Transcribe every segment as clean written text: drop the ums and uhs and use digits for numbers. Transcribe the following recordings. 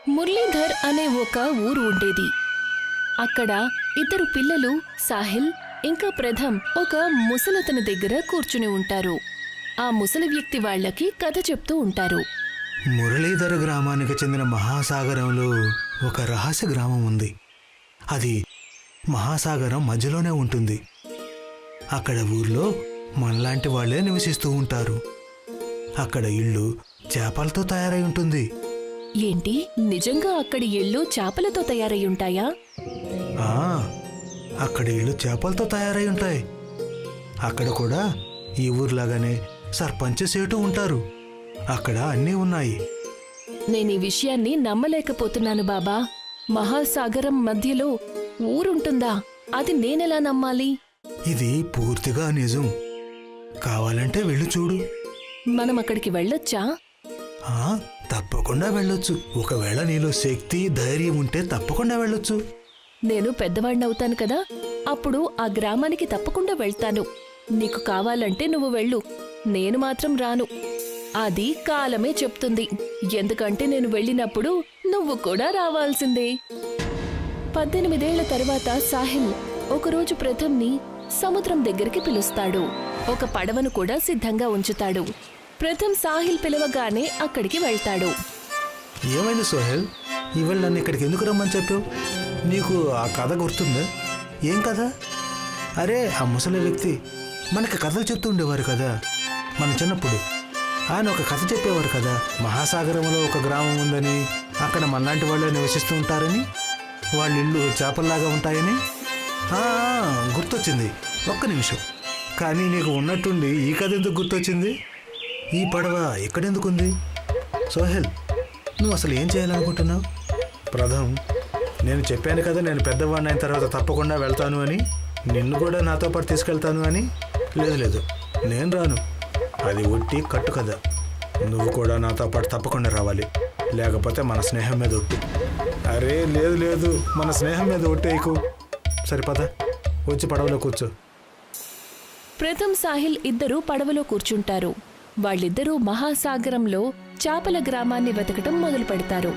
మురళీధర్ అనే ఒక ఊరు ఉండేది. అక్కడ ఇద్దరు పిల్లలు సాహిల్ ఇంకా ప్రథమ్ ఒక ముసలతని దగ్గర కూర్చుని ఉంటారు. ఆ ముసలి వ్యక్తి వాళ్లకి కథ చెప్తూ ఉంటారు. మురళీధర గ్రామానికి చెందిన మహాసాగరంలో ఒక రహస్య గ్రామం ఉంది. అది మహాసాగరం మధ్యలోనే ఉంటుంది. అక్కడ ఊర్లో మనలాంటి వాళ్లే నివసిస్తూ ఉంటారు. అక్కడ ఇల్లు చేపలతో తయారై ఉంటుంది. ఏంటి, నిజంగా అక్కడి ఇళ్ళు చేపలతో తయారై ఉంటాయా? అక్కడ ఇళ్ళు చేపలతో తయారై ఉంటాయి. అక్కడ కూడా ఈ ఊర్లాగానే సర్పంచ్ సేటు ఉంటారు. అక్కడ అన్నీ ఉన్నాయి. నేను ఈ విషయాన్ని నమ్మలేకపోతున్నాను బాబా. మహాసాగరం మధ్యలో ఊరుంటుందా? అది నేనెలా నమ్మాలి? ఇది పూర్తిగా నిజం. కావాలంటే వెళ్ళి చూడు. మనం అక్కడికి వెళ్ళొచ్చా? తప్పకుండా వెళ్ళొచ్చు. ఒకవేళ నీలో శక్తి ధైర్యం ఉంటే తప్పకుండా వెళ్ళొచ్చు. నేను పెద్దవాడినవుతాను కదా, అప్పుడు ఆ గ్రామానికి తప్పకుండా వెళ్తాను. నీకు కావాలంటే నువ్వు వెళ్ళు, నేను మాత్రం రాను. అది కాలమే చెప్తుంది. ఎందుకంటే నేను వెళ్ళినప్పుడు నువ్వు కూడా రావాల్సిందే. 18 ఏళ్ల తరువాత సాహిల్ ఒకరోజు ప్రథమ్ని సముద్రం దగ్గరికి పిలుస్తాడు. ఒక పడవను కూడా సిద్ధంగా ఉంచుతాడు. ప్రథమ్ సాహిల్ పిలవగానే అక్కడికి వెళ్తాడు. ఏమైంది సోహెల్, ఇవాళ నన్ను ఇక్కడికి ఎందుకు రమ్మని చెప్పావు? నీకు ఆ కథ గుర్తుందా? ఏం కథ? అరే, ఆ ముసలి వ్యక్తి మనకి కథలు చెప్తూ ఉండేవారు కదా మన చిన్నప్పుడు. ఆయన ఒక కథ చెప్పేవారు కదా, మహాసాగరంలో ఒక గ్రామం ఉందని, అక్కడ మనలాంటి వాళ్ళు నివసిస్తూ ఉంటారని, వాళ్ళ ఇళ్ళు చేపల్లాగా ఉంటాయని. గుర్తొచ్చింది. ఒక్క నిమిషం. కానీ నీకు ఉన్నట్టుండి ఈ కథ ఎందుకు గుర్తొచ్చింది? ఈ పడవ ఎక్కడెందుకుంది? సోహెల్, నువ్వు అసలు ఏం చేయాలనుకుంటున్నావు? ప్రథమ్, నేను చెప్పాను కదా నేను పెద్దవాడిని అయిన తర్వాత తప్పకుండా వెళ్తాను అని, నిన్ను కూడా నాతో పాటు తీసుకెళ్తాను అని. లేదు, నేను రాను. అది ఒట్టి కట్టు కదా. నువ్వు కూడా నాతో పాటు తప్పకుండా రావాలి, లేకపోతే మన స్నేహం మీద ఒట్టు. అరే లేదు, మన స్నేహం మీద ఒట్టేయకు. సరిపద, వచ్చి పడవలో కూర్చో. ప్రథమ్ సాహిల్ ఇద్దరూ పడవలో కూర్చుంటారు. వాళ్ళిద్దరూ మహాసాగరంలో చేపల గ్రామాన్ని వెతకటం మొదలు పెడతారు.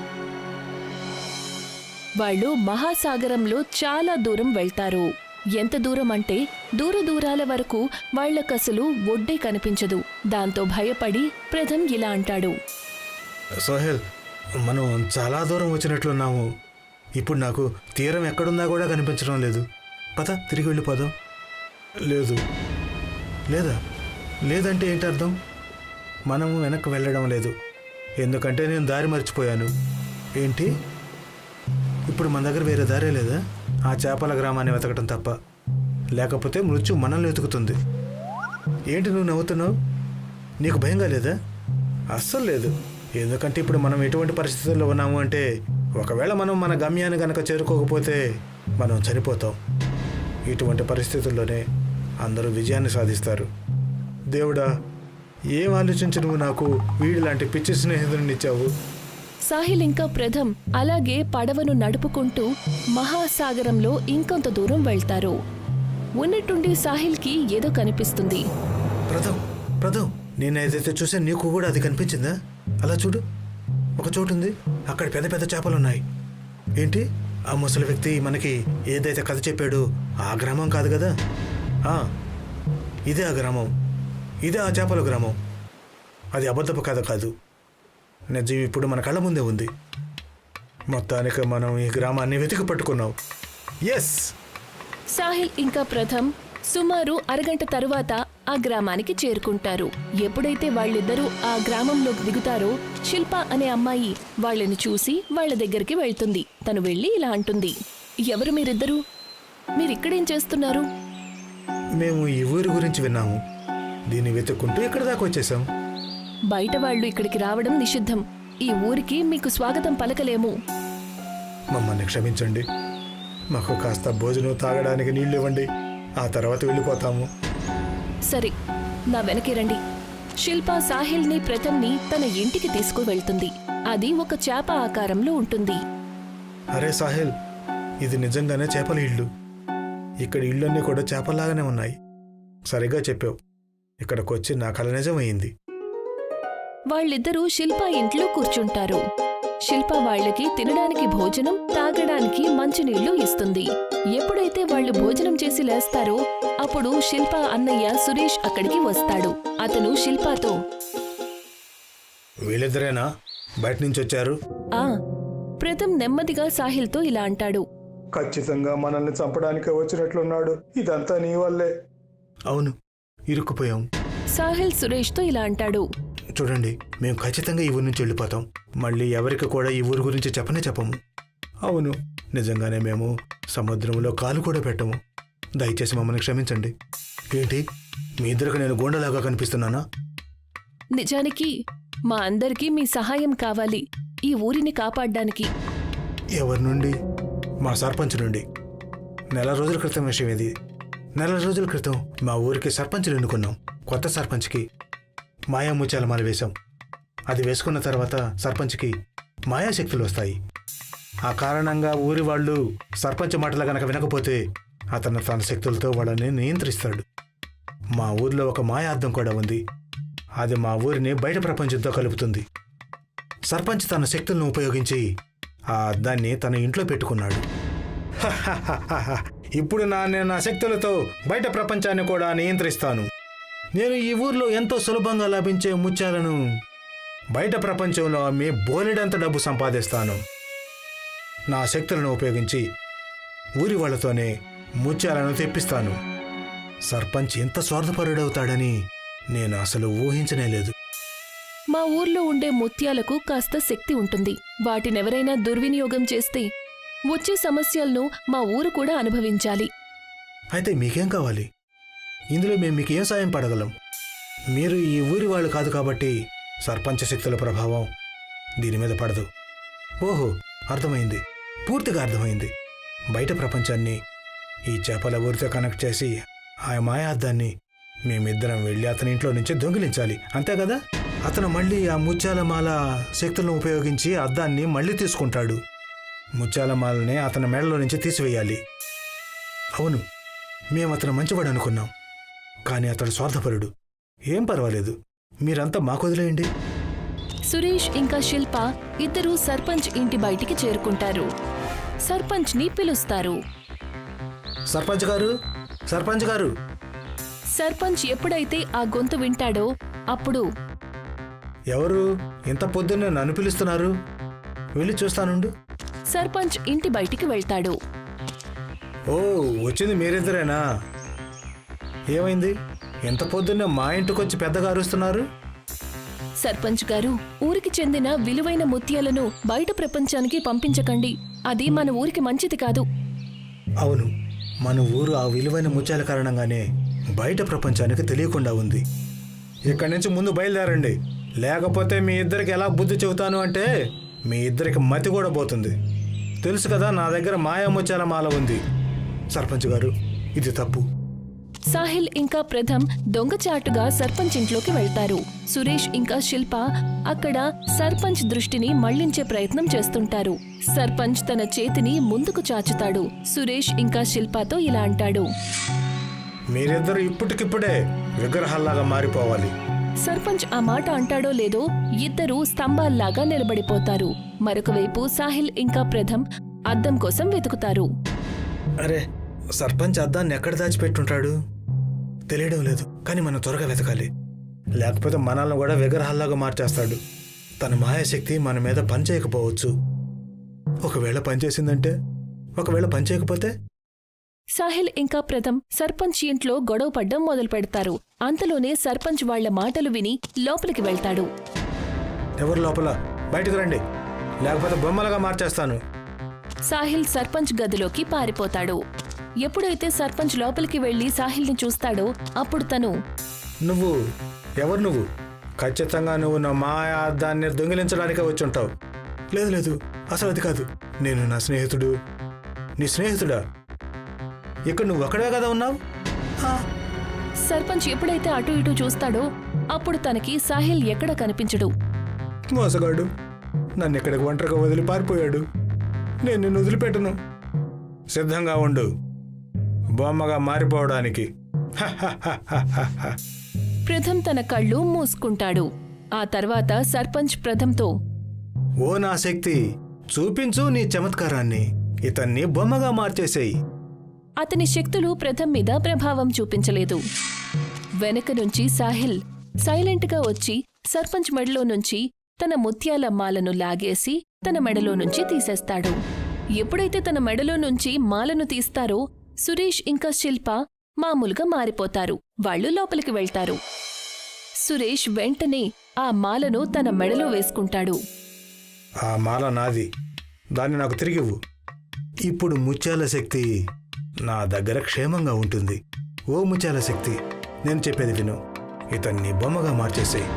వాళ్ళు మహాసాగరంలో చాలా దూరం వెళ్తారు. ఎంత దూరం అంటే దూరాల వరకు వాళ్లకసలు ఒడ్డే కనిపించదు. దాంతో భయపడి ప్రథమ్ ఇలా అంటాడు. సోహెల్, మనం చాలా దూరం వచ్చినట్లున్నాము. ఇప్పుడు నాకు తీరం ఎక్కడుందా కూడా కనిపించడం లేదు. పద, తిరిగి వెళ్ళిపోదాం. లేదంటే ఏంటి అర్థం? మనము వెనక్కి వెళ్ళడం లేదు, ఎందుకంటే నేను దారి మర్చిపోయాను. ఏంటి? ఇప్పుడు మన దగ్గర వేరే దారే లేదా? ఆ చేపల గ్రామాన్ని వెతకటం తప్ప. లేకపోతే మృత్యు మనల్ని వెతుకుతుంది. ఏంటి నువ్వు నవ్వుతున్నావు? నీకు భయంగా లేదా? అస్సలు లేదు. ఎందుకంటే ఇప్పుడు మనం ఎటువంటి పరిస్థితుల్లో ఉన్నాము అంటే, ఒకవేళ మనం మన గమ్యాన్ని గనక చేరుకోకపోతే మనం చనిపోతాం. ఇటువంటి పరిస్థితుల్లోనే అందరూ విజయాన్ని సాధిస్తారు. దేవుడా, ఏం ఆలోచించి నువ్వు నాకు వీడి లాంటి పిచ్చి స్నేహితుడిని ఇచ్చావు? సాహిల్ ఇంకా ప్రథమ్ అలాగే పడవను నడుపుకుంటూ మహాసాగరంలో ఇంకొంత దూరం వెళ్తారు. ఉన్నట్టుండి సాహిల్కి ఏదో కనిపిస్తుంది. ప్రథమ్, నేను ఏదైతే చూసా నీకు కూడా అది కనిపించిందా? అలా చూడు, ఒక చోటు ఉంది, అక్కడ పెద్ద పెద్ద చేపలున్నాయి. ఏంటి? ఆ ముసలి వ్యక్తి మనకి ఏదైతే కథ చెప్పాడో ఆ గ్రామం కాదు కదా? ఇదే ఆ గ్రామం, ఇదే ఆ చేపల గ్రామం. అది అబద్ధపు కథ కాదు, నిజం ఇప్పుడు మన కళ్ళ ముందే ఉంది. మొత్తానికి మనం ఈ గ్రామాన్ని వెతికి పట్టుకున్నాం. ఎస్! సాహిల్ ఇంకా ప్రథమ్ సుమారు అరగంట తరువాత ఆ గ్రామానికి చేరుకుంటారు. ఎప్పుడైతే వాళ్ళిద్దరూ ఆ గ్రామంలోకి దిగుతారో, శిల్ప అనే అమ్మాయి వాళ్ళని చూసి వాళ్ళ దగ్గరికి వెళ్తుంది. తను వెళ్ళి ఇలా అంటుంది. ఎవరు మీరిద్దరూ? మీరిక్కడేం చేస్తున్నారు? మేము ఈ ఊరి గురించి విన్నాము, దీన్ని వెతుక్కుంటూ ఇక్కడ దాకా వచ్చేసాం. బయట వాళ్ళు ఇక్కడికి రావడం నిషిద్ధం. ఈ ఊరికి మీకు స్వాగతం పలకలేము. మమ్మల్ని క్షమించండి. మాకు కాస్త భోజనం, తాగడానికి నీళ్లు ఇవ్వండి, ఆ తర్వాత వెళ్ళిపోతాము. సరే, నా వెనక్కి రండి. శిల్ప సాహిల్ని ప్రథమ్ని తన ఇంటికి తీసుకువెళ్తుంది. అది ఒక చేప ఆకారంలో ఉంటుంది. అరే సాహిల్, ఇది నిజంగానే చేపల ఇల్లు. ఇక్కడ ఇళ్ళన్నీ కూడా చేపల్లాగానే ఉన్నాయి. సరిగా చెప్పావు. ఇక్కడికి వచ్చి నా కల నిజమయ్యింది. వాళ్ళిద్దరూ శిల్ప ఇంట్లో కూర్చుంటారు. శిల్ప వాళ్ళకి తినడానికి భోజనం, తాగడానికి మంచినీళ్లు ఇస్తుంది. ఎప్పుడైతే వాళ్ళు భోజనం చేసి లేస్తారో అప్పుడు శిల్ప అన్నయ్య సురేష్ అక్కడికి వస్తాడు. అతను శిల్పతో, వీళ్ళిద్దరేనా బయట నుంచి వచ్చారు? ఆ ప్రథమ్ నెమ్మదిగా సాహిల్తో ఇలా అంటాడు. ఖచ్చితంగా మనల్ని చంపడానికే వచ్చినట్లున్నాడు. ఇదంతా నీ వల్లే. అవును, ఇరుక్కుపోయాం. సాహిల్ సురేష్తో ఇలా అంటాడు. చూడండి, మేము ఖచ్చితంగా ఈ ఊరి నుంచి వెళ్ళిపోతాం. మళ్ళీ ఎవరికి కూడా ఈ ఊరి గురించి చెప్పము. అవును, నిజంగానే మేము సముద్రంలో కాలు కూడా పెట్టము. దయచేసి మమ్మల్ని క్షమించండి. ఏంటి, మీ ఇద్దరికి నేను గోండలాగా కనిపిస్తున్నానా? నిజానికి మా అందరికీ మీ సహాయం కావాలి ఈ ఊరిని కాపాడ్డానికి. ఎవరి నుండి? మా సర్పంచ్ నుండి. నెల రోజుల క్రితం విషయం ఇది. నెల రోజుల క్రితం మా ఊరికి సర్పంచ్ని ఎన్నుకున్నాం. కొత్త సర్పంచ్కి మాయా ముత్యాలమాల వేశాం. అది వేసుకున్న తర్వాత సర్పంచ్కి మాయాశక్తులు వస్తాయి. ఆ కారణంగా ఊరి వాళ్ళు సర్పంచ్ మాటలు గనక వినకపోతే అతను తన శక్తులతో వాళ్ళని నియంత్రిస్తాడు. మా ఊరిలో ఒక మాయా అద్దం కూడా ఉంది. అది మా ఊరిని బయట ప్రపంచంతో కలుపుతుంది. సర్పంచ్ తన శక్తులను ఉపయోగించి ఆ అద్దాన్ని తన ఇంట్లో పెట్టుకున్నాడు. ఇప్పుడు నేను నా శక్తులతో బయట ప్రపంచాన్ని కూడా నియంత్రిస్తాను. నేను ఈ ఊర్లో ఎంతో సులభంగా లభించే ముత్యాలను బయట ప్రపంచంలో అమ్మి బోలెడంత డబ్బు సంపాదిస్తాను. నా శక్తులను ఉపయోగించి ఊరి వాళ్లతోనే ముత్యాలను తెప్పిస్తాను. సర్పంచ్ ఎంత స్వార్థపరుడవుతాడని నేను అసలు ఊహించనే లేదు. మా ఊర్లో ఉండే ముత్యాలకు కాస్త శక్తి ఉంటుంది. వాటినెవరైనా దుర్వినియోగం చేస్తే వచ్చే సమస్యలను మా ఊరు కూడా అనుభవించాలి. అయితే మీకేం కావాలి? ఇందులో మేము మీకేం సాయం పడగలం? మీరు ఈ ఊరి వాళ్ళు కాదు కాబట్టి సర్పంచ శక్తుల ప్రభావం దీని మీద పడదు. ఓహో, అర్థమైంది, పూర్తిగా అర్థమైంది. బయట ప్రపంచాన్ని ఈ చేపల ఊరితో కనెక్ట్ చేసి ఆ మాయాద్దాన్ని మేమిద్దరం వెళ్ళి అతని ఇంట్లో నుంచి దొంగిలించాలి, అంతే కదా? అతను మళ్ళీ ఆ ముత్యాలమాల శక్తులను ఉపయోగించి అద్దాన్ని మళ్ళీ తీసుకుంటాడు. ముత్యాలమాలని అతని మెడలో నుంచి తీసివేయాలి. అవును, మేము అతను మంచివాడు అనుకున్నాం, కానీ అతడు స్వార్థపరుడు. ఏం పర్వాలేదు, మీరంతా మాకు వదిలేయండి. సురేష్ ఇంకా శిల్ప ఇద్దరూ సర్పంచ్ ఇంటి బయటికి చేరుకుంటారు. సర్పంచ్ని పిలుస్తారు. సర్పంచ్ గారు, సర్పంచ్ గారు. సర్పంచ్ ఎప్పుడైతే ఆ గొంతు వింటాడో అప్పుడు, ఎవరు ఇంత పొద్దున్నే నన్ను పిలుస్తున్నారు? వెళ్ళి చూస్తానుండు. సర్పంచ్ ఇంటి బయటికి వెళ్తాడు. ఓ, వచ్చింది మీరిద్దరేనా? ఏమైంది? ఇంత పొద్దున్నే మా ఇంటికొచ్చి పెద్దగా అరుస్తున్నారు? సర్పంచ్ గారు, ఊరికి చెందిన విలువైన ముత్యాలను బయట ప్రపంచానికి పంపించకండి. అది మన ఊరికి మంచిది కాదు. అవును, మన ఊరు ఆ విలువైన ముత్యాల కారణంగానే బయట ప్రపంచానికి తెలియకుండా ఉంది. ఇక్కడి నుంచి ముందు బయలుదేరండి, లేకపోతే మీ ఇద్దరికి ఎలా బుద్ధి చెబుతాను అంటే మీ ఇద్దరికి మతి కూడా పోతుంది. తెలుసు కదా, నా దగ్గర మాయా ముత్యాల మాల ఉంది. సర్పంచ్ గారు, ఇది తప్పు. సాహిల్ ఇంకా ప్రథమ్ దొంగచాటుగా సర్పంచ్ ఇంట్లోకి వెళ్తారు. సురేష్ ఇంకా శిల్ప అక్కడ సర్పంచ్ దృష్టిని మళ్లించే ప్రయత్నం చేస్తుంటారు. సర్పంచ్ తన చేతిని ముందుకు చాచుతాడు. సురేష్ ఇంకా శిల్పతో ఇలా అంటాడు. మీరిద్దరు ఇప్పటికిప్పుడే విగ్రహాల్లాగా మారిపోవాలి. సర్పంచ్ ఆ మాట అంటాడో లేదో ఇద్దరూ స్తంభాల్లాగా నిలబడిపోతారు. మరొక వైపు సాహిల్ ఇంకా ప్రథమ్ అద్దం కోసం వెతుకుతారు. అరే, సర్పంచ్ అద్దాన్ని ఎక్కడ దాచిపెట్టుంటాడు తెలియడం లేదు, కానీ మనం త్వరగా వెతకాలి, లేకపోతే మనల్ని కూడా విగ్రహాల్లాగా మార్చేస్తాడు. తన మాయాశక్తి మన మీద పనిచేయకపోవచ్చు. ఒకవేళ పనిచేసిందంటే, ఒకవేళ పనిచేయకపోతే? సాహిల్ ఇంకా ప్రథమ్ సర్పంచ్ ఇంట్లో గొడవ పడ్డం మొదలు పెడతారు. అంతలోనే సర్పంచ్ వాళ్ల మాటలు విని లోపలికి వెళ్తాడు. ఎవరు లోపల? బయటకు రండి, లేకపోతే బొమ్మలుగా మార్చేస్తాను. సాహిల్ సర్పంచ్ గదిలోకి పారిపోతాడు. ఎప్పుడైతే సర్పంచ్ లోపలికి వెళ్లి సాహిల్ని చూస్తాడో అప్పుడు తను, నువ్వు ఎవరు? నువ్వు ఖచ్చితంగా నువ్వు నా మాయా అద్దాన్ని దొంగిలించడానికే వచ్చి ఉంటావు. లేదు లేదు, అసలు అది కాదు. నేను నా స్నేహితుడు. నీ స్నేహితుడా? ఇక్కడ నువ్వు అక్కడే కదా ఉన్నావు? సర్పంచ్ ఎప్పుడైతే అటు ఇటు చూస్తాడో అప్పుడు తనకి సాహిల్ ఎక్కడ కనిపించడు. మోసగాడు నన్ను ఎక్కడికి ఒంటరిగా వదిలి పారిపోయాడు. నేను నిన్ను వదిలిపెట్టను. సిద్ధంగా ఉండు బొమ్మగా మారిపోవడానికి. ప్రథమ్ తన కళ్ళు మూసుకుంటాడు. ఆ తర్వాత సర్పంచ్ ప్రథమ్తో, ఓ నా శక్తి, చూపించు నీ చమత్కారాన్ని. ఇతన్ని బొమ్మగా మార్చేసేయి. అతని శక్తులు ప్రథమ్ మీద ప్రభావం చూపించలేదు. వెనక నుంచి సాహిల్ సైలెంట్గా వచ్చి సర్పంచ్ మెడలో నుంచి తన ముత్యాల మాలను లాగేసి తన మెడలో నుంచి తీసేస్తాడు. ఎప్పుడైతే తన మెడలో నుంచి మాలను తీస్తారో సురేష్ ఇంకా శిల్ప మామూలుగా మారిపోతారు. వాళ్ళు లోపలికి వెళ్తారు. సురేష్ వెంటనే ఆ మాలను తన మెడలో వేసుకుంటాడు. ఆ మాల నాది, దాన్ని నాకు తిరిగివ్వు. ఇప్పుడు ముత్యాల శక్తి నా దగ్గర క్షేమంగా ఉంటుంది. ఓ ముత్యాల శక్తి, నేను చెప్పేది విను. ఇతన్ని బొమ్మగా మార్చేసేయి.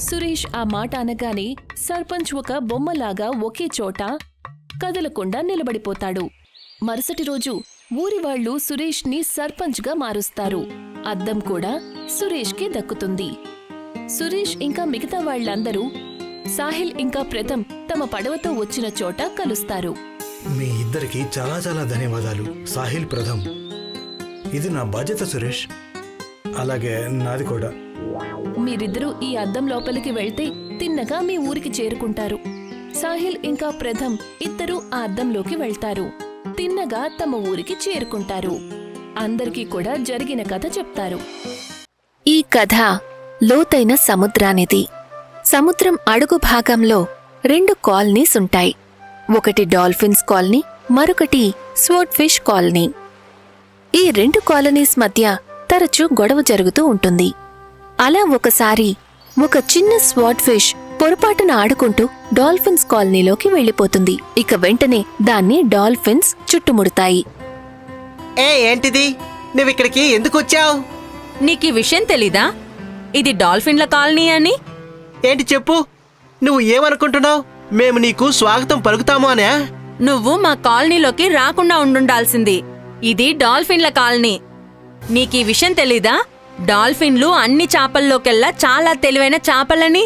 సురేష్ ఆ మాట అనగానే సర్పంచ్ ఒక బొమ్మలాగా ఒకే చోట కదలకుండా నిలబడిపోతాడు. మరుసటి రోజు ఊరివాళ్లు సురేష్ని సర్పంచ్గా మారుస్తారు. అద్దం కూడా సురేష్కి దక్కుతుంది. సురేష్ ఇంకా మిగతా వాళ్లందరూ సాహిల్ ఇంకా ప్రథమ్ తమ పడవతో వచ్చిన చోట కలుస్తారు. మీ ఇద్దరికి చాలా చాలా ధన్యవాదాలు సాహిల్, ప్రథమ్. ఇది నా బాధ్యత సురేష్, అలాగే నాది కూడా. మీరిద్దరూ ఈ అద్దం లోపలికి వెళ్తే తిన్నగా మీ ఊరికి చేరుకుంటారు. సాహిల్ ఇంకా ప్రథమ్ ఇద్దరూ ఆ అద్దంలోకి వెళ్తారు. తిన్నగా తమ ఊరికి చేరుకుంటారు. అందరికీ కూడా జరిగిన కథ చెప్తారు. ఈ కథ లోతైన సముద్రానిది. సముద్రం అడుగు భాగంలో 2 కాలనీస్ ఉంటాయి. ఒకటి డాల్ఫిన్స్ కాలనీ, మరొకటి స్వోర్డ్ ఫిష్ కాలనీ. ఈ 2 కాలనీస్ మధ్య తరచూ గొడవ జరుగుతూ ఉంటుంది. అలా ఒకసారి ఒక చిన్న స్వాట్ ఫిష్ పొరపాటున ఆడుకుంటూ డాల్ఫిన్స్ కాలనీలోకి వెళ్లిపోతుంది. ఇక వెంటనే దాన్ని డాల్ఫిన్స్ చుట్టుముడతాయి. ఏంటిది? నువ్విక్కడికి ఎందుకు వచ్చావు? నీకీ విషయం తెలీదా? ఇది డాల్ఫిన్ల కాలనీ అని. ఏంటి చెప్పు, నువ్వు ఏమనుకుంటున్నావు? మేము నీకు స్వాగతం పలుకుతాము అనే? నువ్వు మా కాలనీలోకి రాకుండా ఉండుండాల్సింది. ఇది డాల్ఫిన్ల కాలనీ. నీకీ విషయం తెలీదా? డాల్ఫిన్లు అన్ని చేపల్లోకెల్లా చాలా తెలివైన చేపలని.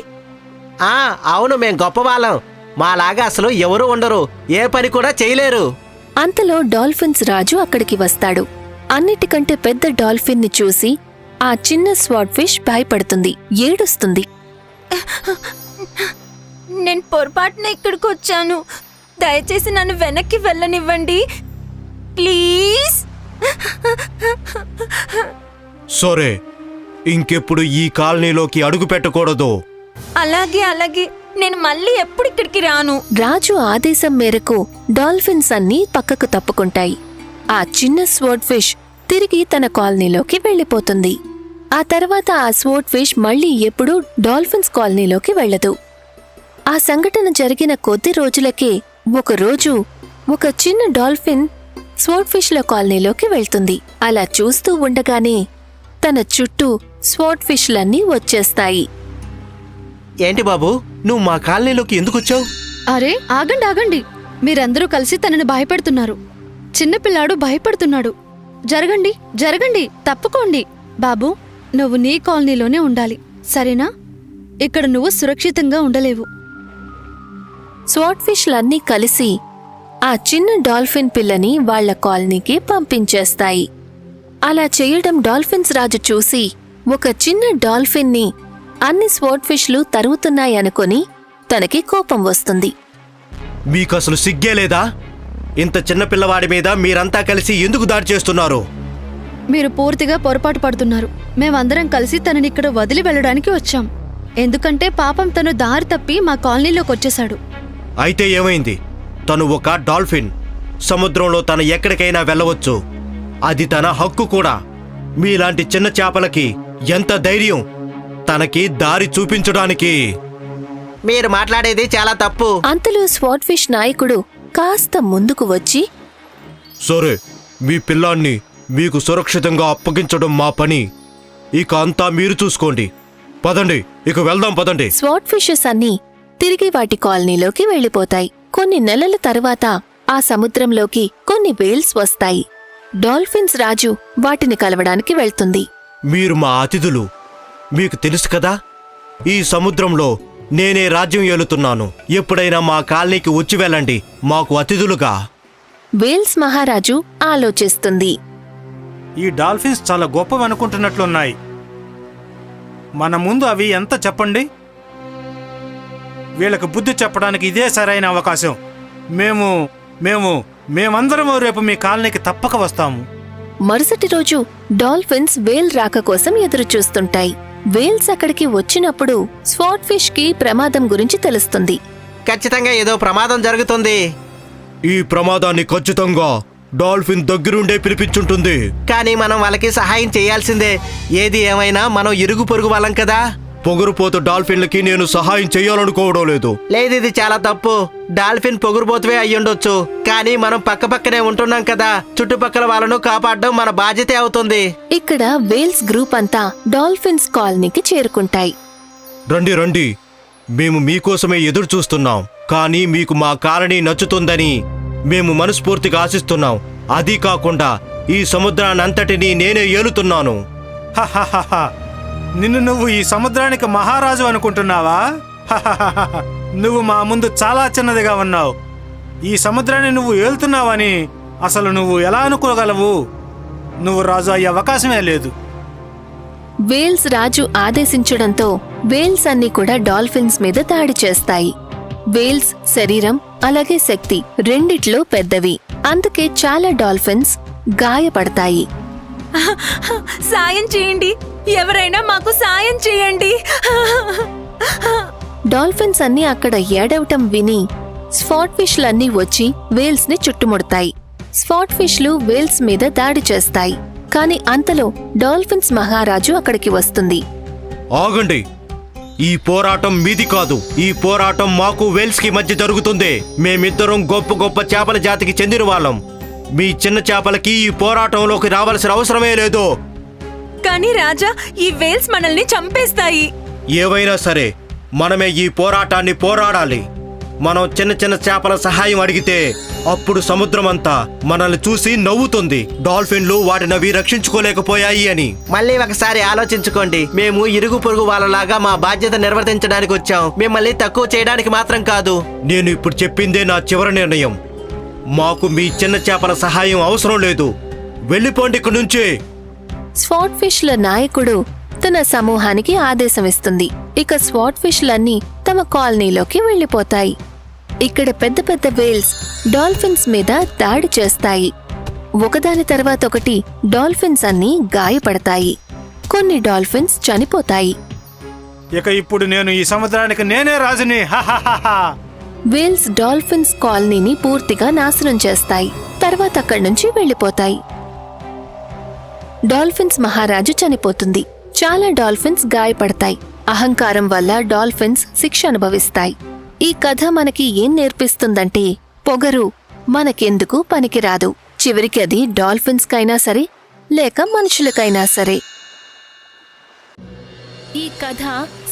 అవును, మేం గొప్పవాళ్ళం. మాలాగా అసలు ఎవరూ ఉండరు, ఏ పని కూడా చేయలేరు. అంతలో డాల్ఫిన్స్ రాజు అక్కడికి వస్తాడు. అన్నిటికంటే పెద్ద డాల్ఫిన్ ని చూసి ఆ చిన్న స్వాట్ ఫిష్ భయపడుతుంది, ఏడుస్తుంది. నేను పొరపాటున ఇక్కడికి వచ్చాను. దయచేసి నన్ను వెనక్కి వెళ్ళనివ్వండి ప్లీజ్. సరే, ఇంకెప్పుడు ఈ కాలనీలోకి అడుగు పెట్టకూడదు. అలాగే నేను మళ్ళీ ఎప్పుడు ఇక్కడికి రాను. రాజు ఆదేశం మేరకు డాల్ఫిన్స్ అన్నీ పక్కకు తప్పుకుంటాయి. ఆ చిన్న స్వాట్ ఫిష్ తిరిగి తన కాలనీలోకి వెళ్లిపోతుంది. ఆ తర్వాత ఆ స్వాట్ ఫిష్ మళ్లీ ఎప్పుడూ డాల్ఫిన్స్ కాలనీలోకి వెళ్లదు. ఆ సంఘటన జరిగిన కొద్ది రోజులకే ఒకరోజు ఒక చిన్న డాల్ఫిన్ స్వాట్ ఫిష్ల కాలనీలోకి వెళ్తుంది. అలా చూస్తూ ఉండగానే తన చుట్టూ స్వాట్ ఫిష్లన్నీ వచ్చేస్తాయి. ఏంటి బాబు, నువ్వు మా కాలనీలోకి ఎందుకు వచ్చావు? అరే ఆగండి, మీరందరూ కలిసి తనని భయపెడుతున్నారు. చిన్నపిల్లాడు భయపడుతున్నాడు. జరగండి, తప్పుకోండి. బాబు, నువ్వు నీ కాలనీలోనే ఉండాలి, సరేనా? ఇక్కడ నువ్వు సురక్షితంగా ఉండలేవు. స్వాట్ ఫిష్లన్నీ కలిసి ఆ చిన్న డాల్ఫిన్ పిల్లని వాళ్ల కాలనీకి పంపించేస్తాయి. అలా చేయడం డాల్ఫిన్స్ రాజు చూసి ఒక చిన్న డాల్ఫిన్ని అన్ని స్వాట్ ఫిష్లు తరుగుతున్నాయనుకొని తనకి కోపం వస్తుంది. మీకసలు సిగ్గే లేదా? ఇంత చిన్న పిల్లవాడి మీద మీరంతా కలిసి ఎందుకు దాడి చేస్తున్నారు? మీరు పూర్తిగా పొరపాటు పడుతున్నారు. మేమందరం కలిసి తననిక్కడ వదిలి వెళ్ళడానికి వచ్చాం. ఎందుకంటే పాపం తను దారి తప్పి మా కాలనీలోకి వచ్చేశాడు. అయితే ఏమైంది? తను ఒక డాల్ఫిన్. సముద్రంలో తను ఎక్కడికైనా వెళ్ళవచ్చు. అది తన హక్కు కూడా. మీలాంటి చిన్న చేపలకి ఎంత ధైర్యం తనకి దారి చూపించడానికి? మీరు మాట్లాడేది చాలా తప్పు. అంతలో స్వాట్ ఫిష్ నాయకుడు కాస్త ముందుకు వచ్చి, సరే, మీ పిల్లాన్ని మీకు సురక్షితంగా అప్పగించడం మా పని. ఇక అంతా మీరు చూసుకోండి. పదండి, ఇక వెళ్దాం, పదండి. స్వాట్ ఫిషెస్ అన్నీ తిరిగి వాటి కాలనీలోకి వెళ్లిపోతాయి. కొన్ని నెలల తరువాత ఆ సముద్రంలోకి కొన్ని వేల్స్ వస్తాయి. డాల్ఫిన్స్ రాజు వాటిని కలవడానికి వెళ్తుంది. మీరు మా అతిథులు. మీకు తెలుసు కదా, ఈ సముద్రంలో నేనే రాజ్యం ఏలుతున్నాను. ఎప్పుడైనా మా కాలనీకి వచ్చి వెళ్ళండి, మాకు అతిథులుగా. వేల్స్ మహారాజు ఆలోచిస్తుంది. ఈ డాల్ఫిన్స్ చాలా గొప్పవనుకుంటున్నట్లున్నాయి. మన ముందు అవి ఎంత చెప్పండి? వీళ్ళకి బుద్ధి చెప్పడానికి ఇదే సరైన అవకాశం. మేమందరము రేపు మీ కాలనీకి తప్పక వస్తాము. మరుసటి రోజు డాల్ఫిన్స్ వేల్ రాక కోసం ఎదురు చూస్తుంటాయి. వేల్స్ అక్కడికి వచ్చినప్పుడు స్వాట్ ఫిష్ కి ప్రమాదం గురించి తెలుస్తుంది. ఖచ్చితంగా ఏదో ప్రమాదం జరుగుతుంది. ఈ ప్రమాదాన్ని ఖచ్చితంగా డాల్ఫిన్ దగ్గరుండే పిలిపించుంటుంది. కానీ మనం వాళ్ళకి సహాయం చేయాల్సిందే. ఏది ఏమైనా మనం ఇరుగు పొరుగు వాళ్ళం కదా. పొగరుపోతు డాల్ఫిన్లకి నేను సహాయం చేయాలనుకోవడం లేదు. లేదు, ఇది చాలా తప్పు. డాల్ఫిన్ పొగురుబోతువే అయ్యుండొచ్చు, కానీ మనం పక్కపక్కనే ఉంటున్నాం కదా. చుట్టుపక్కల వాళ్ళను కాపాడడం మన బాధ్యతే అవుతుంది. ఇక్కడ వేల్స్ గ్రూప్ అంతా డాల్ఫిన్స్ కాలనీకి చేరుకుంటాయి. రండి రండి, మేము మీకోసమే ఎదురు చూస్తున్నాం. కానీ మీకు మా కాలనీ నచ్చుతుందని మేము మనస్ఫూర్తిగా ఆశిస్తున్నాం. అది కాకుండా ఈ సముద్రాన్నంతటినీ నేనే ఏలుతున్నాను. హహహహ. నిన్ను నువ్వు ఈ సముద్రానికి మహారాజు అనుకుంటున్నావా? హహహహ. నువ్వు మా ముందు చాలా చిన్నదిగా ఉన్నావు. ఈ సముద్రాన్ని నువ్వు ఏలుతున్నావని అసలు నువ్వు ఎలా అనుకోగలవు? నువ్వు రాజు అయ్యే అవకాశమే లేదు. వేల్స్ రాజు ఆదేశించడంతో వేల్స్ అన్నీ కూడా డాల్ఫిన్స్ మీద దాడి చేస్తాయి. వేల్స్ శరీరం అలాగే శక్తి రెండిట్లో పెద్దవి. అందుకే చాలా డాల్ఫిన్స్ గాయపడతాయి. సాయం చేయండి, ఎవరైనా మాకు సాయం చేయండి. డాల్ఫిన్స్ అన్నీ అక్కడ ఏడవటం విని స్పాట్ ఫిష్లన్నీ వచ్చి వేల్స్ ని చుట్టుముడతాయి. స్పాట్ ఫిష్లు వేల్స్ మీద దాడి చేస్తాయి. కాని అంతలో డాల్ఫిన్స్ మహారాజు అక్కడికి వస్తుంది. ఆగండి, ఈ పోరాటం మీది కాదు. ఈ పోరాటం మాకు వేల్స్ కి మధ్య జరుగుతుంది. మేమిద్దరం గొప్ప గొప్ప చేపల జాతికి చెందిన వాళ్ళం. మీ చిన్న చేపలకి ఈ పోరాటంలోకి రావాల్సిన అవసరమే లేదు. కానీ రాజా, ఈ వేల్స్ మనల్ని చంపేస్తాయి. ఏవైనా సరే మనమే ఈ పోరాటాన్ని పోరాడాలి. మనం చిన్న చిన్న చేపల సహాయం అడిగితే అప్పుడు సముద్రం అంతా మనల్ని చూసి నవ్వుతుంది. డాల్ఫిన్లు వాటినవి రక్షించుకోలేకపోయాయి అని. మళ్ళీ ఒకసారి ఆలోచించుకోండి. మేము ఇరుగు పొరుగు వాళ్ళలాగా మా బాధ్యత నిర్వర్తించడానికి వచ్చాం, మిమ్మల్ని తక్కువ చేయడానికి మాత్రం కాదు. నేను ఇప్పుడు చెప్పిందే నా చివరి నిర్ణయం. మాకు మీ చిన్న చేపల సహాయం అవసరం లేదు. వెళ్ళిపోండి ఇక్కడి నుంచి. స్పాట్ ఫిష్ల నాయకుడు తన సమూహానికి ఆదేశమిస్తుంది. ఇక స్పాట్ ఫిష్లన్నీ తమ కాలనీలోకి వెళ్లిపోతాయి. ఇక్కడ పెద్ద పెద్ద వేల్స్ డాల్ఫిన్స్ మీద దాడి చేస్తాయి. ఒకదాని తర్వాత ఒకటి డాల్ఫిన్స్ అన్నీ గాయపడతాయి. కొన్ని డాల్ఫిన్స్ చనిపోతాయి. ఇక ఇప్పుడు నేను ఈ సముద్రానికి నేనే రాజుని. హహహహ. వేల్స్ డాల్ఫిన్స్ కాలనీని పూర్తిగా నాశనం చేస్తాయి. తర్వాత అక్కడి నుంచి వెళ్లిపోతాయి. డాల్ఫిన్స్ మహారాజు చనిపోతుంది. చాలా డాల్ఫిన్స్ గాయపడతాయి. అహంకారం వల్ల డాల్ఫిన్స్ శిక్ష అనుభవిస్తాయి. ఈ కథ మనకి ఏం నేర్పిస్తుందంటే పొగరు మనకెందుకు పనికిరాదు. చివరికి అది డాల్ఫిన్స్ కైనా సరే లేక మనుషులకైనా సరే. ఈ కథ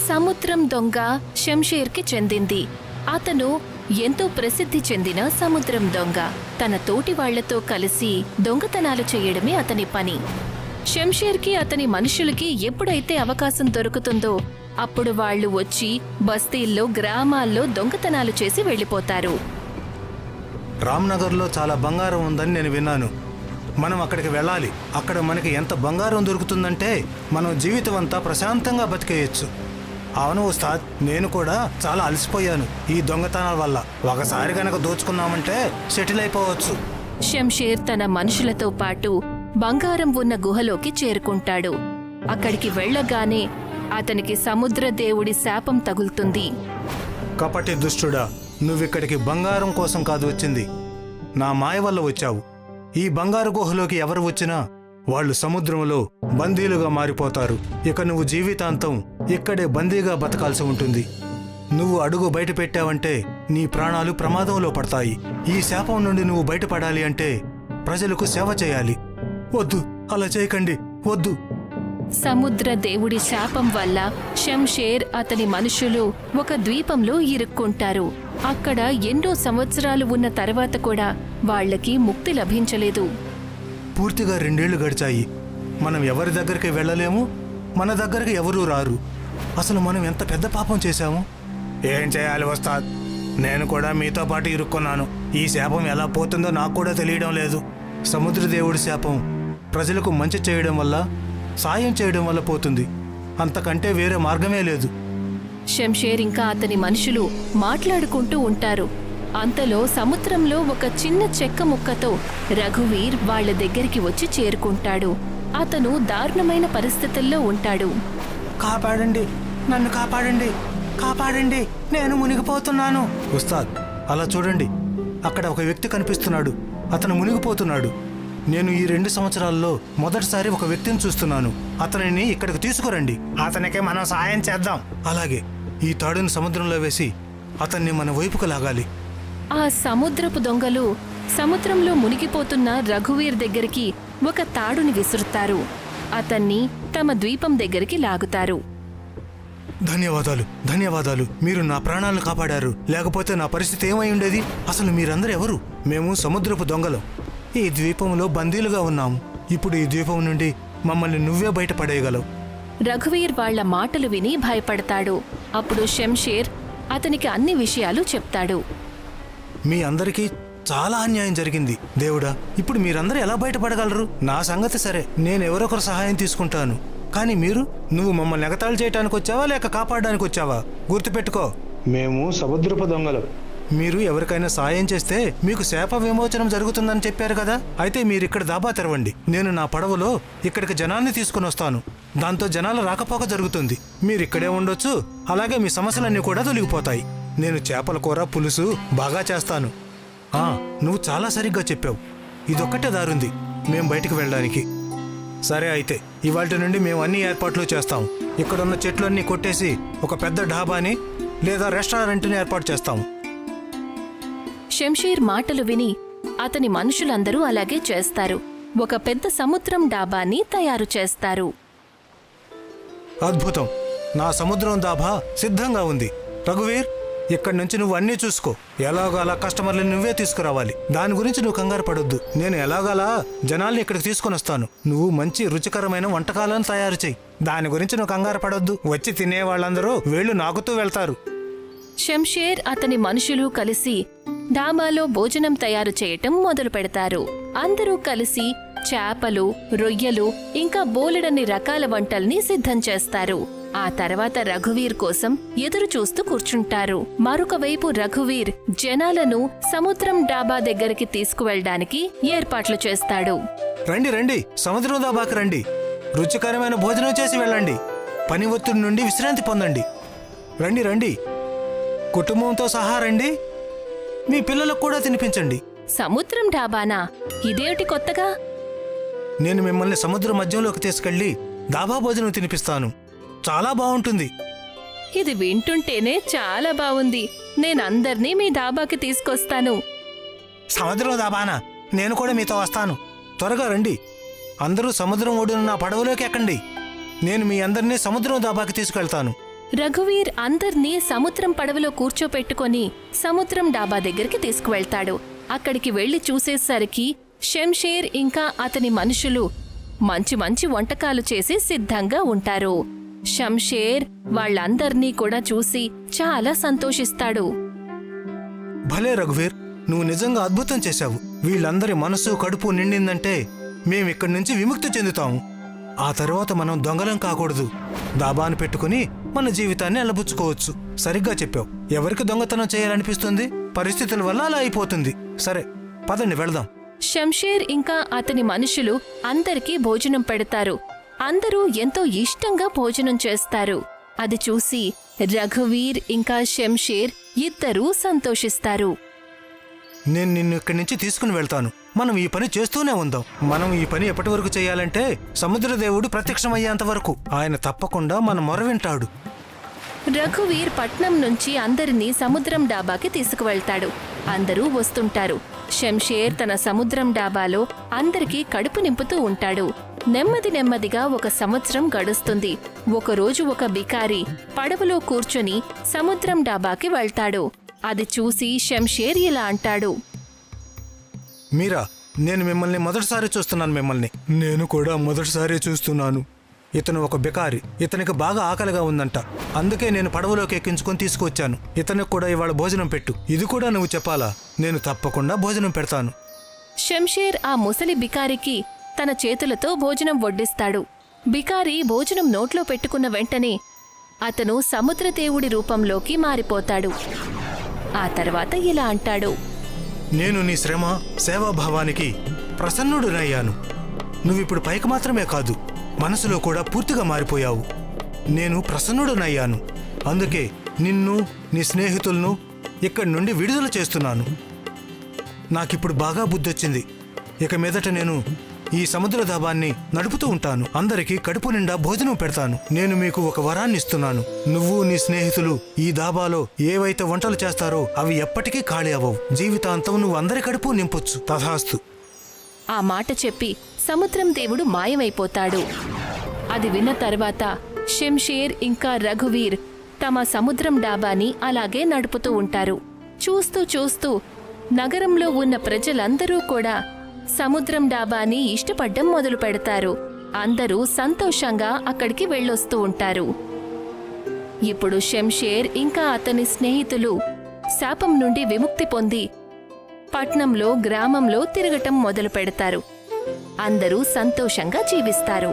సముద్రం దొంగ షంషేర్కి చెందింది. అతను ఎంతో ప్రసిద్ధి చెందిన సముద్రం దొంగ. తన తోటి వాళ్లతో కలిసి దొంగతనాలు చేయడమే అతని పని. షంషేర్కి అతని మనుషులకి ఎప్పుడైతే అవకాశం దొరుకుతుందో అప్పుడు వాళ్ళు వచ్చి బస్తీల్లో గ్రామాల్లో దొంగతనాలు చేసి వెళ్లిపోతారు. రామ్నగర్లో చాలా బంగారం ఉందని నేను విన్నాను. మనం అక్కడికి వెళ్ళాలి. అక్కడ మనకి ఎంత బంగారం దొరుకుతుందంటే మనం జీవితం అంతా ప్రశాంతంగా బతికేయచ్చు. అవును ఉస్తాద్, నేను కూడా చాలా అలసిపోయాను ఈ దొంగతనాల వల్ల. ఒకసారి గనక దోచుకున్నామంటే సెటిల్ అయిపోవచ్చు. షంషేర్ తన మనుషులతో పాటు బంగారం ఉన్న గుహలోకి చేరుకుంటాడు. అక్కడికి వెళ్ళగానే అతనికి సముద్ర దేవుడి శాపం తగులుతుంది. కపటి దుష్టుడా, నువ్విక్కడికి బంగారం కోసం కాదు వచ్చింది, నా మాయ వల్ల వచ్చావు. ఈ బంగారు గుహలోకి ఎవరు వచ్చినా వాళ్ళు సముద్రంలో బందీలుగా మారిపోతారు. ఇక నువ్వు జీవితాంతం ఇక్కడే బందీగా బతకాల్సి ఉంటుంది. నువ్వు అడుగు బయట పెట్టావంటే నీ ప్రాణాలు ప్రమాదంలో పడతాయి. ఈ శాపం నుండి నువ్వు బయటపడాలి అంటే ప్రజలకు సేవ చేయాలి. వద్దు, అలా చేయకండి, వద్దు. సముద్ర దేవుడి శాపం వల్ల షంషేర్ అతని మనుషులు ఒక ద్వీపంలో ఇరుక్కుంటారు. అక్కడ ఎన్నో సంవత్సరాలు ఉన్న తర్వాత కూడా వాళ్లకి ముక్తి లభించలేదు. పూర్తిగా 2 ఏళ్లు గడిచాయి. మనం ఎవరి దగ్గరికి వెళ్ళలేము, మన దగ్గరికి ఎవరూ రారు. అసలు మనం ఎంత పెద్ద పాపం చేశాము. ఏం చేయాలి ఉస్తాద్? నేను కూడా మీతో పాటు ఇరుక్కున్నాను. ఈ శాపం ఎలా పోతుందో నాకు కూడా తెలియడం లేదు. సముద్రదేవుడి శాపం ప్రజలకు మంచి చేయడం వల్ల, సాయం చేయడం వల్ల పోతుంది. అంతకంటే వేరే మార్గమే లేదు. షంషేర్ ఇంకా అతని మనుషులు మాట్లాడుకుంటూ ఉంటారు. అంతలో సముద్రంలో ఒక చిన్న చెక్క ముక్కతో రఘువీర్ వాళ్ళ దగ్గరికి వచ్చి చేరుకుంటాడు. అతను దారుణమైన పరిస్థితుల్లో ఉంటాడు. కాపాడండి, నన్ను కాపాడండి, కాపాడండి, నేను మునిగిపోతున్నాను. ఉస్తాద్, అలా చూడండి, అక్కడ ఒక వ్యక్తి కనిపిస్తున్నాడు. అతను మునిగిపోతున్నాడు. నేను ఈ 2 సంవత్సరాల్లో మొదటిసారి ఒక వ్యక్తిని చూస్తున్నాను. అతనిని ఇక్కడికి తీసుకురండి. అతనికి మనం సాయం చేద్దాం. అలాగే ఈ తాడుని సముద్రంలో వేసి అతన్ని మన వైపుకు లాగాలి. ఆ సముద్రపు దొంగలు సముద్రంలో మునిగిపోతున్న రఘువీర్ దగ్గరికి ఒక తాడుని విసురుతారు. అతన్ని తమ ద్వీపం దగ్గరికి లాగుతారు. ధన్యవాదాలు, ధన్యవాదాలు. మీరు నా ప్రాణాలను కాపాడారు. లేకపోతే నా పరిస్థితి ఏమై ఉండేది? అసలు మీరందరూ ఎవరు? మేము సముద్రపు దొంగలం. ఈ ద్వీపంలో బందీలుగా ఉన్నాము. ఇప్పుడు ఈ ద్వీపం నుండి మమ్మల్ని నువ్వే బయటపడేయగలవు. రఘువీర్ వాళ్ళ మాటలు విని భయపడతాడు. అప్పుడు షంషేర్ అతనికి అన్ని విషయాలు చెప్తాడు. మీ అందరికీ చాలా అన్యాయం జరిగింది దేవుడా. ఇప్పుడు మీరందరూ ఎలా బయటపడగలరు? నా సంగతి సరే, నేను ఎవరొకరు సహాయం తీసుకుంటాను. కానీ నువ్వు మమ్మల్ని ఎగతాళి చేయడానికి వచ్చావా లేక కాపాడడానికి వచ్చావా? గుర్తుపెట్టుకో, మేము సముద్రపు దొంగలం. మీరు ఎవరికైనా సాయం చేస్తే మీకు శాప విమోచనం జరుగుతుందని చెప్పారు కదా. అయితే మీరు ఇక్కడ దాబా తెరవండి. నేను నా పడవలో ఇక్కడికి జనాల్ని తీసుకుని వస్తాను. దాంతో జనాల రాకపోక జరుగుతుంది. మీరు ఇక్కడే ఉండొచ్చు. అలాగే మీ సమస్యలన్నీ కూడా తొలగిపోతాయి. నేను చేపల కూర, పులుసు బాగా చేస్తాను. నువ్వు చాలా సరిగ్గా చెప్పావు. ఇదొక్కటే దారుంది మేం బయటికి వెళ్ళడానికి. సరే, అయితే ఇవాల్టి నుండి మేము అన్ని ఏర్పాట్లు చేస్తాం. ఇక్కడున్న చెట్లన్నీ కొట్టేసి ఒక పెద్ద ఢాబాని లేదా రెస్టారెంట్ని ఏర్పాటు చేస్తాం. షంషేర్ మాటలు విని అతని మనుషులందరూ అలాగే చేస్తారు. ఒక పెద్ద సముద్రం డాబాని తయారు చేస్తారు. అద్భుతం, నా సముద్రం దాబా సిద్ధంగా ఉంది. రఘువీర్, ఇక్కడి నుంచి నువ్వు అన్నీ చూసుకో. ఎలాగలా కస్టమర్లను నువ్వే తీసుకురావాలి. దాని గురించి నువ్వు కంగారు పడొద్దు. నేను ఎలాగలా జనాల్ని ఇక్కడికి తీసుకుని వస్తాను. నువ్వు మంచి రుచికరమైన వంటకాలను తయారు చెయ్యి. దాని గురించి నువ్వు కంగారు పడొద్దు. వచ్చి తినే వాళ్ళందరూ వేళ్లు నాకుతూ వెళ్తారు. షంషేర్ అతని మనుషులు కలిసి డాబాలో భోజనం తయారు చేయటం మొదలు పెడతారు. అందరూ కలిసి చేపలు, రొయ్యలు ఇంకా బోలెడన్ని రకాల వంటల్ని సిద్ధం చేస్తారు. ఆ తర్వాత రఘువీర్ కోసం ఎదురు చూస్తూ కూర్చుంటారు. మరొక వైపు రఘువీర్ జనాలను సముద్రం డాబా దగ్గరికి తీసుకువెళ్ళడానికి ఏర్పాట్లు చేస్తాడు. రండి రండి, సముద్రం దాబాకి రండి. రుచికరమైన భోజనం చేసి వెళ్ళండి. పని ఒత్తిడి నుండి విశ్రాంతి పొందండి. రండి రండి, కుటుంబంతో సహా రండి. మీ పిల్లలకు కూడా తినిపించండి. సముద్రం డాబానా? ఇదేమిటి కొత్తగా? నేను మిమ్మల్ని సముద్ర మధ్యంలోకి తీసుకెళ్లి దాబా భోజనం తినిపిస్తాను. చాలా బాగుంటుంది. ఇది వింటుంటేనే చాలా బావుంది. నేనందర్నీ మీ డాబాకి తీసుకొస్తాను. సముద్రం దాబానా? నేను కూడా మీతో వస్తాను. త్వరగా రండి. అందరూ సముద్రం ఒడ్డున నా పడవలోకి ఎక్కండి. నేను మీ అందరినీ సముద్రం దాబాకి తీసుకెళ్తాను. రఘువీర్ అందర్నీ సముద్రం పడవలో కూర్చోపెట్టుకొని సముద్రం డాబా దగ్గరికి తీసుకువెళ్తాడు. అక్కడికి వెళ్లి చూసేసరికి షంషేర్ ఇంకా అతని మనుషులు మంచి మంచి వంటకాలు చేసి సిద్ధంగా ఉంటారు. షంషేర్ వాళ్ళందర్నీ కూడా చూసి చాలా సంతోషిస్తాడు. భలే రఘువీర్, నువ్వు నిజంగా అద్భుతం చేశావు. వీళ్ళందరి మనసు కడుపు నిండిందంటే మేమిక్కడి నుంచి విముక్తి చెందుతాము. ఆ తర్వాత మనం దొంగలం కాకూడదు. దాబాను పెట్టుకుని మన జీవితాన్ని అల్లబుచ్చుకోవచ్చు. సరిగ్గా చెప్పావు. ఎవరికి దొంగతనం చేయాలనిపిస్తుంది? పరిస్థితుల వల్ల అలా అయిపోతుంది. సరే, పదండి వెళదాం. షంషేర్ ఇంకా అతని మనుషులు అందరికీ భోజనం పెడతారు. అందరూ ఎంతో ఇష్టంగా భోజనం చేస్తారు. అది చూసి రఘువీర్ ఇంకా షంషేర్ ఇద్దరూ సంతోషిస్తారు. నేను నిన్ను ఇక్కడి నుంచి తీసుకుని వెళ్తాను. మనం ఈ పని చేస్తూనే ఉందాం. మనం ఈ పని ఎప్పటి వరకు చేయాలంటే సముద్రదేవుడు ప్రత్యక్షమయ్యేంత వరకు. ఆయన తప్పకుండా మన మొర వింటాడు. రఘువీర్ పట్నం నుంచి అందరినీ సముద్రం డాబాకి తీసుకువెళ్తాడు. అందరూ వస్తుంటారు. షంషేర్ తన సముద్రం డాబాలో అందరికీ కడుపు నింపుతూ ఉంటాడు. నెమ్మది నెమ్మదిగా ఒక సంవత్సరం గడుస్తుంది. ఒకరోజు ఒక బికారి పడవలో కూర్చొని సముద్రం డాబాకి వెళ్తాడు. అది చూసి షంషేర్ ఇలా అంటాడు. మీరా, నేను మిమ్మల్ని మొదటిసారి చూస్తున్నాను. నేను కూడా మొదటిసారి చూస్తున్నాను. ఇతను ఒక బికారి. ఇతనికి బాగా ఆకలిగా ఉందంట. అందుకే నేను పడవలోకి ఎక్కించుకొని తీసుకువచ్చాను. ఇతనికి కూడా ఇవాళ భోజనం పెట్టు. ఇది కూడా నువ్వు చెప్పాలా? నేను తప్పకుండా భోజనం పెడతాను. షంషేర్ ఆ ముసలి బికారికి తన చేతులతో భోజనం వడ్డిస్తాడు. బికారి భోజనం నోట్లో పెట్టుకున్న వెంటనే అతను సముద్రదేవుడి రూపంలోకి మారిపోతాడు. ఆ తర్వాత ఇలా అంటాడు. నేను నీ శ్రమ సేవాభావానికి ప్రసన్నుడునయ్యాను. నువ్విప్పుడు పైకి మాత్రమే కాదు, మనసులో కూడా పూర్తిగా మారిపోయావు. నేను ప్రసన్నుడునయ్యాను. అందుకే నిన్ను నీ స్నేహితులను ఇక్కడి నుండి విడుదల చేస్తున్నాను. నాకిప్పుడు బాగా బుద్ధొచ్చింది. ఇక మీదట నేను ఈ సముద్ర ధాబాన్ని నడుపుతూ ఉంటాను. అందరికీ కడుపు నిండా భోజనం పెడతాను. నేను మీకు ఒక వరాన్ని ఇస్తున్నాను. నువ్వు నీ స్నేహితులు ఈ దాబాలో ఏవైతే వంటలు చేస్తారో అవి ఎప్పటికీ ఖాళీ అవ్వవు. జీవితాంతం నువ్వు అందరి కడుపు నింపొచ్చు. తథాస్తు. ఆ మాట చెప్పి సముద్రం దేవుడు మాయమైపోతాడు. అది విన్న తర్వాత షంషేర్ ఇంకా రఘువీర్ తమ సముద్రం డాబాని అలాగే నడుపుతూ ఉంటారు. చూస్తూ చూస్తూ నగరంలో ఉన్న ప్రజలందరూ కూడా సముద్రం డాబాని ఇష్టపడ్డం మొదలు పెడతారు. అందరూ సంతోషంగా అక్కడికి వెళ్ళొస్తూ ఉంటారు. ఇప్పుడు షంషేర్ ఇంకా అతని స్నేహితులు శాపం నుండి విముక్తి పొంది పట్నంలో గ్రామంలో తిరగటం మొదలు పెడతారు. అందరూ సంతోషంగా జీవిస్తారు.